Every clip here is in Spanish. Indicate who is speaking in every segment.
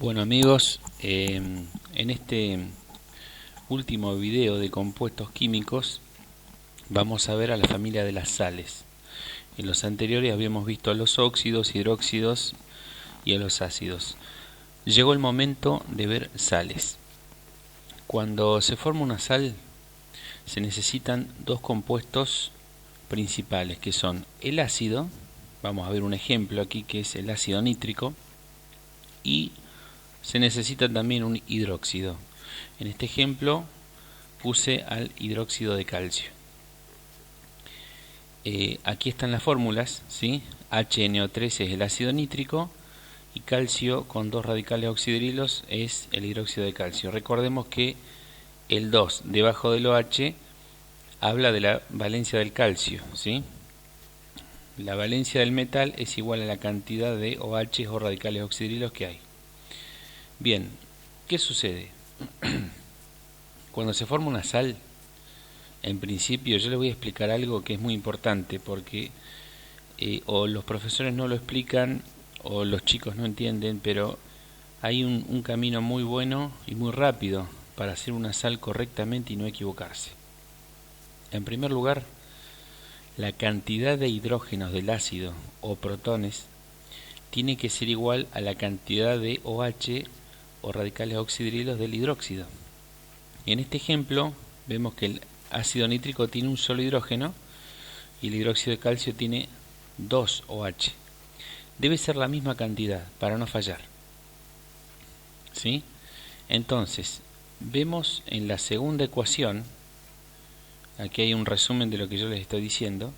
Speaker 1: Bueno amigos, en este último video de compuestos químicos vamos a ver a la familia de las sales. En los anteriores habíamos visto a los óxidos, hidróxidos y a los ácidos. Llegó el momento de ver sales. Cuando se forma una sal se necesitan dos compuestos principales que son el ácido, vamos a ver un ejemplo aquí que es el ácido nítrico, y se necesita también un hidróxido. En este ejemplo puse al hidróxido de calcio. Aquí están las fórmulas, ¿sí? HNO3 es el ácido nítrico y calcio con dos radicales oxidrilos es el hidróxido de calcio. Recordemos que el 2 debajo del OH habla de la valencia del calcio, ¿sí? La valencia del metal es igual a la cantidad de OH o radicales oxidrilos que hay. Bien, ¿qué sucede? Cuando se forma una sal, en principio yo les voy a explicar algo que es muy importante porque o los profesores no lo explican o los chicos no entienden, pero hay un camino muy bueno y muy rápido para hacer una sal correctamente y no equivocarse. En primer lugar, la cantidad de hidrógenos del ácido o protones tiene que ser igual a la cantidad de OH o radicales oxidrilos del hidróxido. En este ejemplo vemos que el ácido nítrico tiene un solo hidrógeno y el hidróxido de calcio tiene 2 OH. Debe ser la misma cantidad para no fallar, ¿sí? Entonces, vemos en la segunda ecuación, aquí hay un resumen de lo que yo les estoy diciendo.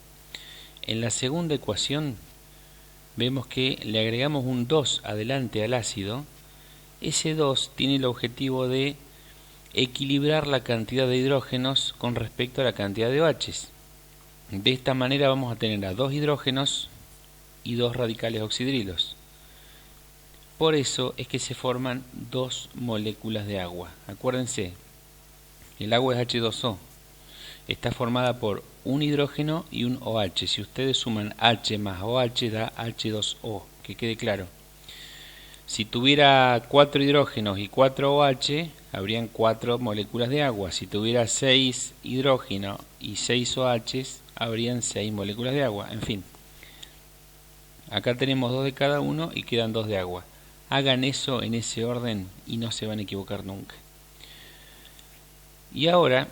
Speaker 1: En la segunda ecuación vemos que le agregamos un 2 adelante al ácido. Ese 2 tiene el objetivo de equilibrar la cantidad de hidrógenos con respecto a la cantidad de OHs. De esta manera vamos a tener a 2 hidrógenos y 2 radicales oxidrilos. Por eso es que se forman 2 moléculas de agua. Acuérdense, el agua es H2O. Está formada por un hidrógeno y un OH. Si ustedes suman H más OH da H2O, que quede claro. Si tuviera 4 hidrógenos y 4 OH, habrían 4 moléculas de agua. Si tuviera 6 hidrógenos y 6 OH, habrían 6 moléculas de agua. En fin, acá tenemos 2 de cada uno y quedan 2 de agua. Hagan eso en ese orden y no se van a equivocar nunca. Y ahora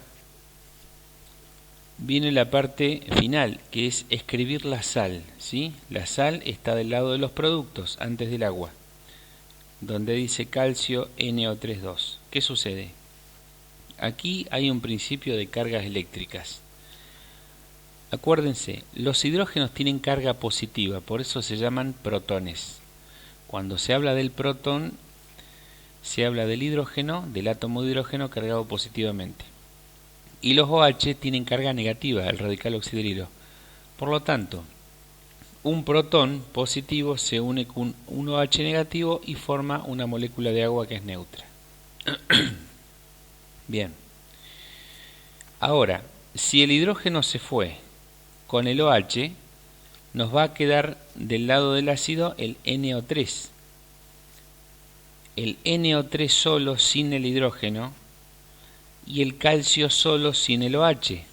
Speaker 1: viene la parte final, que es escribir la sal, ¿sí? La sal está del lado de los productos, antes del agua, donde dice calcio NO3,2. ¿Qué sucede? Aquí hay un principio de cargas eléctricas. Acuérdense, los hidrógenos tienen carga positiva, por eso se llaman protones. Cuando se habla del protón, se habla del hidrógeno, del átomo de hidrógeno cargado positivamente. Y los OH tienen carga negativa, el radical oxidrilo. Por lo tanto, un protón positivo se une con un OH negativo y forma una molécula de agua que es neutra. Bien. Ahora, si el hidrógeno se fue con el OH, nos va a quedar del lado del ácido el NO3. El NO3 solo sin el hidrógeno y el calcio solo sin el OH.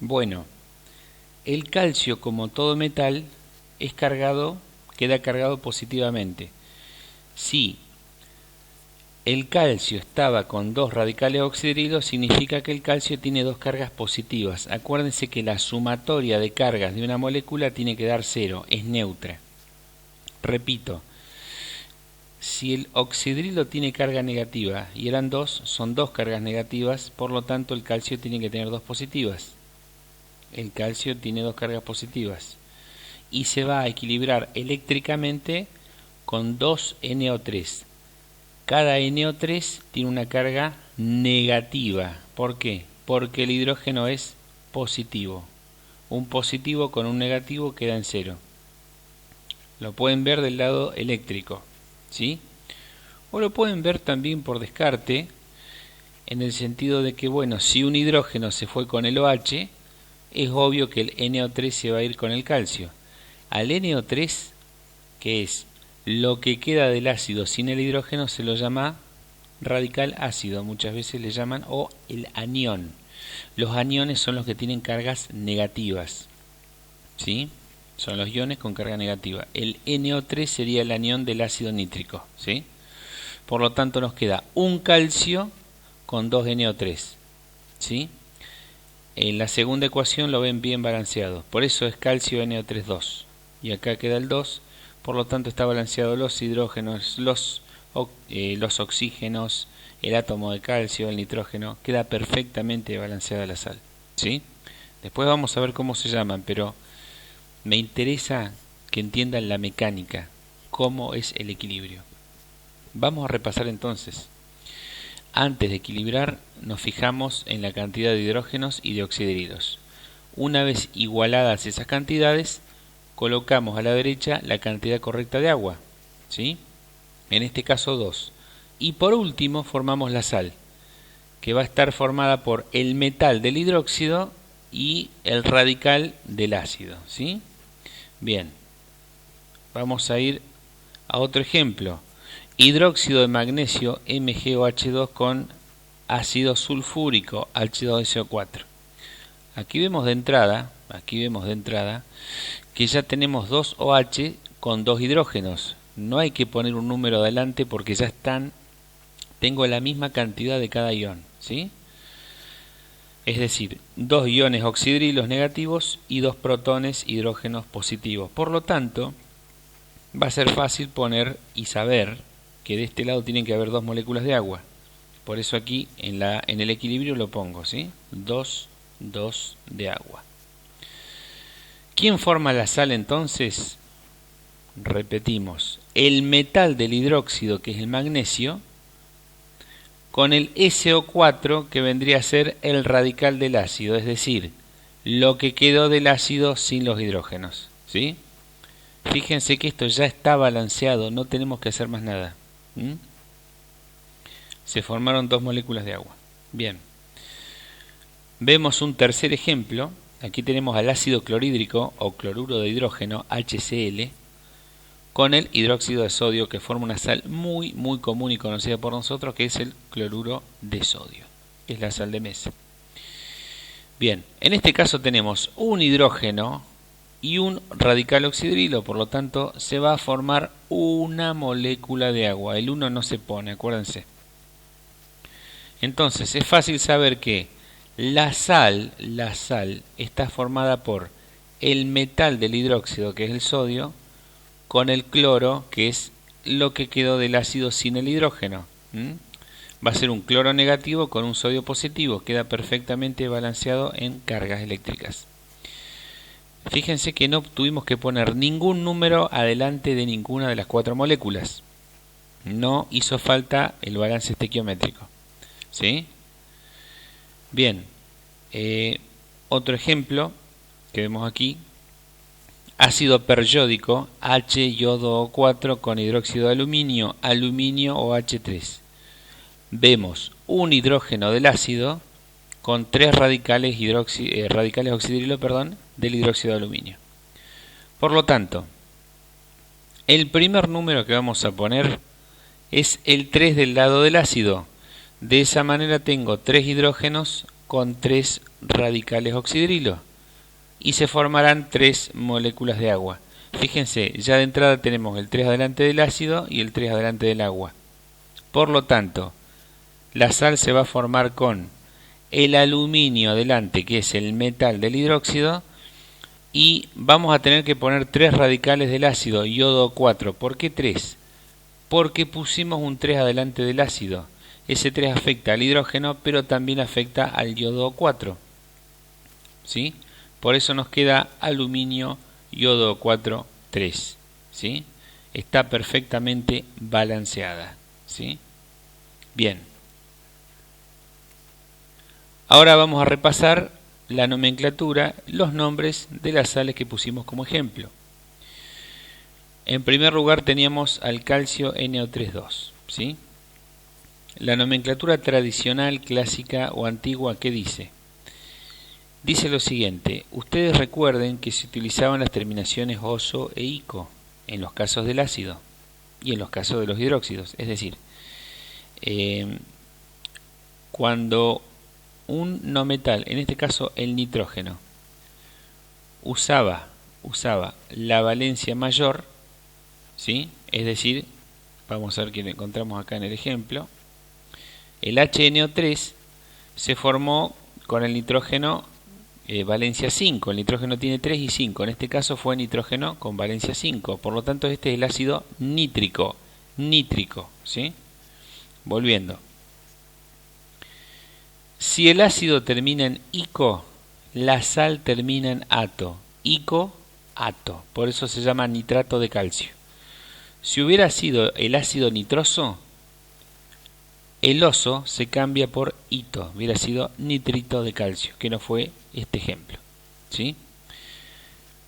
Speaker 1: Bueno, el calcio, como todo metal, queda cargado positivamente. Si el calcio estaba con 2 radicales oxidrilos, significa que el calcio tiene 2 cargas positivas. Acuérdense que la sumatoria de cargas de una molécula tiene que dar 0, es neutra. Repito, si el oxidrilo tiene carga negativa y eran 2, son 2 cargas negativas, por lo tanto el calcio tiene que tener 2 positivas. El calcio tiene 2 cargas positivas y se va a equilibrar eléctricamente con 2 NO3. Cada NO3 tiene una carga negativa. ¿Por qué? Porque el hidrógeno es positivo. Un positivo con un negativo queda en 0. Lo pueden ver del lado eléctrico, ¿sí? O lo pueden ver también por descarte, en el sentido de que, bueno, si un hidrógeno se fue con el OH, es obvio que el NO3 se va a ir con el calcio. Al NO3, que es lo que queda del ácido sin el hidrógeno se lo llama radical ácido, muchas veces le llaman, o el anión. Los aniones son los que tienen cargas negativas, ¿sí? Son los iones con carga negativa. El NO3 sería el anión del ácido nítrico, ¿sí? Por lo tanto nos queda un calcio con 2 NO3, ¿sí? En la segunda ecuación lo ven bien balanceado, por eso es calcio NO3 2. Y acá queda el 2, por lo tanto está balanceado los hidrógenos, los oxígenos, el átomo de calcio, el nitrógeno, queda perfectamente balanceada la sal, ¿sí? Después vamos a ver cómo se llaman, pero me interesa que entiendan la mecánica, cómo es el equilibrio. Vamos a repasar entonces. Antes de equilibrar nos fijamos en la cantidad de hidrógenos y de oxidrilos. Una vez igualadas esas cantidades, colocamos a la derecha la cantidad correcta de agua, ¿sí? En este caso 2. Y por último formamos la sal, que va a estar formada por el metal del hidróxido y el radical del ácido, ¿sí? Bien, vamos a ir a otro ejemplo. Hidróxido de magnesio MgOH2 con ácido sulfúrico H2SO4. Aquí vemos de entrada que ya tenemos 2 OH con 2 hidrógenos. No hay que poner un número adelante porque ya tengo la misma cantidad de cada ion, ¿sí? Es decir, 2 iones oxidrilos negativos y 2 protones hidrógenos positivos. Por lo tanto, va a ser fácil poner y saber que de este lado tienen que haber 2 moléculas de agua. Por eso aquí en el equilibrio lo pongo, ¿sí? 2 de agua. ¿Quién forma la sal entonces? Repetimos, el metal del hidróxido, que es el magnesio, con el SO4, que vendría a ser el radical del ácido, es decir, lo que quedó del ácido sin los hidrógenos, ¿sí? Fíjense que esto ya está balanceado, no tenemos que hacer más nada. Se formaron 2 moléculas de agua. Bien. Vemos un tercer ejemplo. Aquí tenemos al ácido clorhídrico o cloruro de hidrógeno, HCl, con el hidróxido de sodio, que forma una sal muy común y conocida por nosotros, que es el cloruro de sodio, que es la sal de mesa. Bien, en este caso tenemos un hidrógeno y un radical oxidrilo, por lo tanto se va a formar una molécula de agua. El 1 no se pone, acuérdense. Entonces es fácil saber que la sal está formada por el metal del hidróxido, que es el sodio, con el cloro, que es lo que quedó del ácido sin el hidrógeno. Va a ser un cloro negativo con un sodio positivo, queda perfectamente balanceado en cargas eléctricas. Fíjense que no tuvimos que poner ningún número adelante de ninguna de las 4 moléculas. No hizo falta el balance estequiométrico, ¿sí? Bien, otro ejemplo que vemos aquí, ácido periódico HYODO4 con hidróxido de aluminio, aluminio OH3. Vemos un hidrógeno del ácido con 3 radicales oxidrilo, del hidróxido de aluminio. Por lo tanto, el primer número que vamos a poner es el 3 del lado del ácido. De esa manera tengo 3 hidrógenos con 3 radicales oxidrilo y se formarán 3 moléculas de agua. Fíjense, ya de entrada tenemos el 3 adelante del ácido y el 3 adelante del agua. Por lo tanto, la sal se va a formar con el aluminio adelante, que es el metal del hidróxido, y vamos a tener que poner 3 radicales del ácido, yodo 4. ¿Por qué 3? Porque pusimos un 3 adelante del ácido. Ese 3 afecta al hidrógeno, pero también afecta al yodo 4. ¿Sí? Por eso nos queda aluminio, yodo 4, 3. ¿Sí? Está perfectamente balanceada. ¿Sí? Bien. Ahora vamos a repasar la nomenclatura, los nombres de las sales que pusimos como ejemplo. En primer lugar teníamos al calcio NO3,2, ¿sí? La nomenclatura tradicional, clásica o antigua, ¿qué dice? Dice lo siguiente: ustedes recuerden que se utilizaban las terminaciones oso e ico en los casos del ácido, y en los casos de los hidróxidos. Es decir, cuando un no metal, en este caso el nitrógeno, usaba la valencia mayor, ¿sí? Es decir, vamos a ver que lo encontramos acá en el ejemplo, el HNO3 se formó con el nitrógeno valencia 5. El nitrógeno tiene 3 y 5. En este caso fue nitrógeno con valencia 5. Por lo tanto, este es el ácido nítrico. ¿Sí? Volviendo. Si el ácido termina en ico, la sal termina en ato. Ico, ato. Por eso se llama nitrato de calcio. Si hubiera sido el ácido nitroso, el oso se cambia por ito, hubiera sido nitrito de calcio, que no fue este ejemplo. ¿Sí?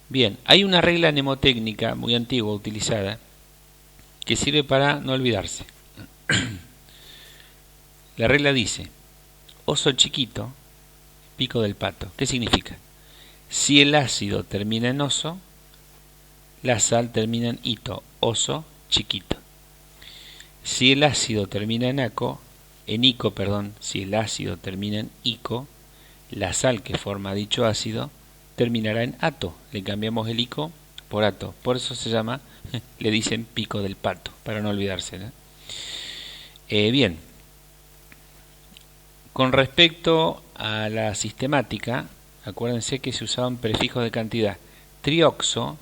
Speaker 1: Bien, hay una regla mnemotécnica muy antigua utilizada que sirve para no olvidarse. La regla dice, oso chiquito, pico del pato. ¿Qué significa? Si el ácido termina en oso, la sal termina en ito, oso chiquito. Si el ácido termina en ico, si el ácido termina en ico, la sal que forma dicho ácido terminará en ato. Le cambiamos el ico por ato. Por eso se llama, le dicen pico del pato, para no olvidarse, ¿no? Bien. Con respecto a la sistemática, acuérdense que se usaban prefijos de cantidad. Trioxo,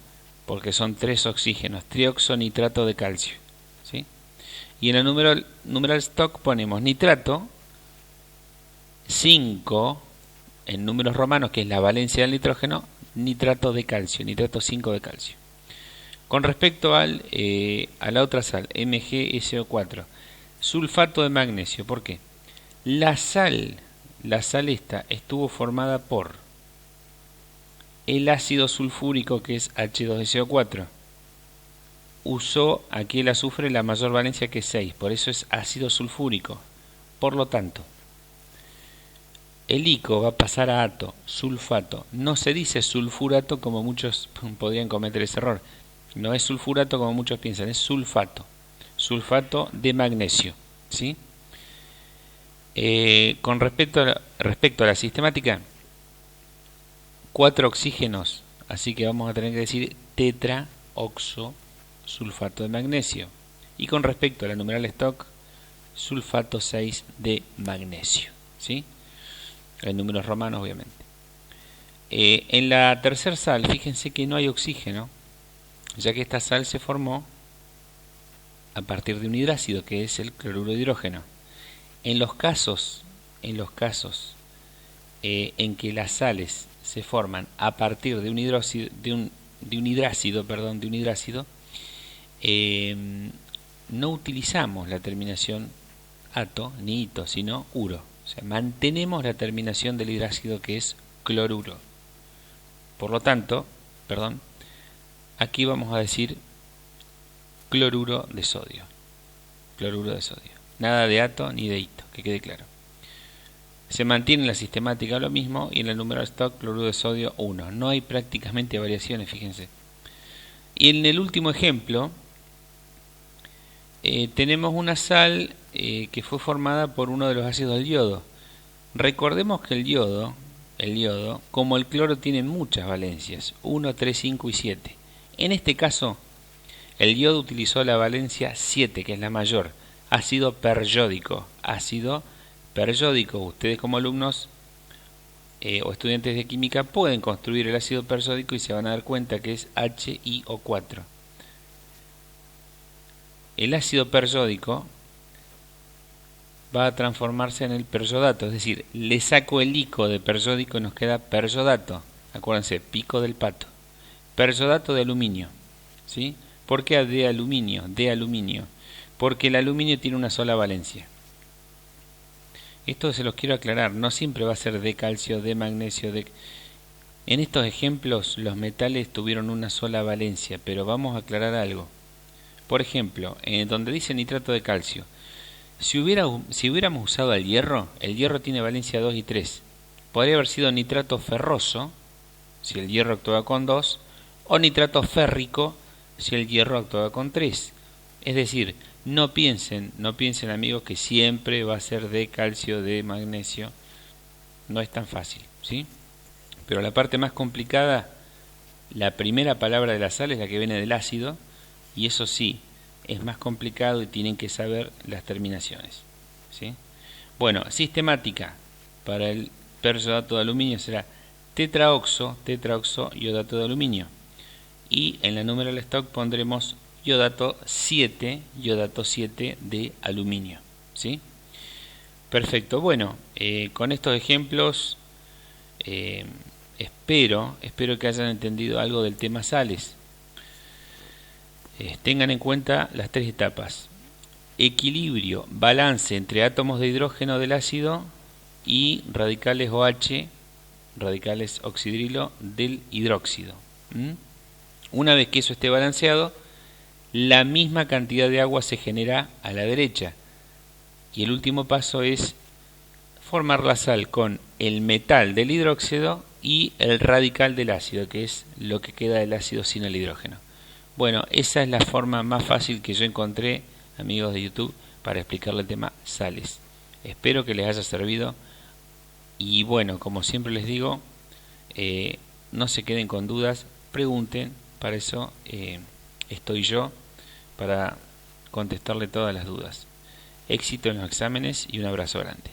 Speaker 1: porque son 3 oxígenos, trioxo nitrato de calcio. ¿Sí? Y en el numeral stock ponemos nitrato 5, en números romanos, que es la valencia del nitrógeno, nitrato de calcio, nitrato 5 de calcio. Con respecto a la otra sal, MgSO4, sulfato de magnesio, ¿por qué? La sal esta estuvo formada por el ácido sulfúrico, que es H2SO4. Usó aquí el azufre la mayor valencia, que es 6, por eso es ácido sulfúrico. Por lo tanto, el ico va a pasar a ato, sulfato. No se dice sulfurato como muchos podrían cometer ese error. No es sulfurato como muchos piensan, es sulfato. Sulfato de magnesio. ¿Sí? Con respecto a la sistemática, 4 oxígenos, así que vamos a tener que decir tetraoxo sulfato de magnesio. Y con respecto a la numeral stock, sulfato 6 de magnesio. ¿Sí? En números romanos, obviamente. En la tercera sal, fíjense que no hay oxígeno, ya que esta sal se formó a partir de un hidrácido, que es el cloruro de hidrógeno. En los casos en que las sales se forman a partir de un hidrácido, no utilizamos la terminación ato ni ito, sino uro. O sea, mantenemos la terminación del hidrácido, que es cloruro. Por lo tanto, aquí vamos a decir cloruro de sodio. Cloruro de sodio. Nada de ato ni de ito, que quede claro. Se mantiene en la sistemática lo mismo, y en el numeral stock cloruro de sodio 1. No hay prácticamente variaciones, fíjense. Y en el último ejemplo tenemos una sal que fue formada por uno de los ácidos del yodo. Recordemos que el yodo, como el cloro, tiene muchas valencias, 1, 3, 5 y 7. En este caso, el yodo utilizó la valencia 7, que es la mayor, ácido peryódico. Ustedes como alumnos o estudiantes de química pueden construir el ácido peryódico y se van a dar cuenta que es HiO4. El ácido peryódico va a transformarse en el peryodato, es decir, le saco el ico de peryódico y nos queda peryodato. Acuérdense, pico del pato. Peryodato de aluminio. ¿Sí? ¿Por qué de aluminio? De aluminio. Porque el aluminio tiene una sola valencia. Esto se los quiero aclarar, no siempre va a ser de calcio, de magnesio, En estos ejemplos los metales tuvieron una sola valencia, pero vamos a aclarar algo. Por ejemplo, donde dice nitrato de calcio, si hubiéramos usado el hierro tiene valencia 2 y 3. Podría haber sido nitrato ferroso, si el hierro actuaba con 2, o nitrato férrico, si el hierro actuaba con 3. Es decir, no piensen amigos que siempre va a ser de calcio, de magnesio. No es tan fácil, ¿sí? Pero la parte más complicada, la primera palabra de la sal es la que viene del ácido, y eso sí, es más complicado y tienen que saber las terminaciones, ¿sí? Bueno, sistemática para el periodato de aluminio será tetraoxo, iodato de aluminio. Y en la numeral stock pondremos iodato 7 de aluminio, ¿sí? Perfecto, bueno, con estos ejemplos espero que hayan entendido algo del tema sales. Tengan en cuenta las tres etapas: equilibrio, balance entre átomos de hidrógeno del ácido y radicales OH, radicales oxidrilo del hidróxido. Una vez que eso esté balanceado, la misma cantidad de agua se genera a la derecha. Y el último paso es formar la sal con el metal del hidróxido y el radical del ácido, que es lo que queda del ácido sin el hidrógeno. Bueno, esa es la forma más fácil que yo encontré, amigos de YouTube, para explicarle el tema sales. Espero que les haya servido. Y bueno, como siempre les digo, no se queden con dudas, pregunten, para eso estoy yo, para contestarle todas las dudas. Éxito en los exámenes y un abrazo grande.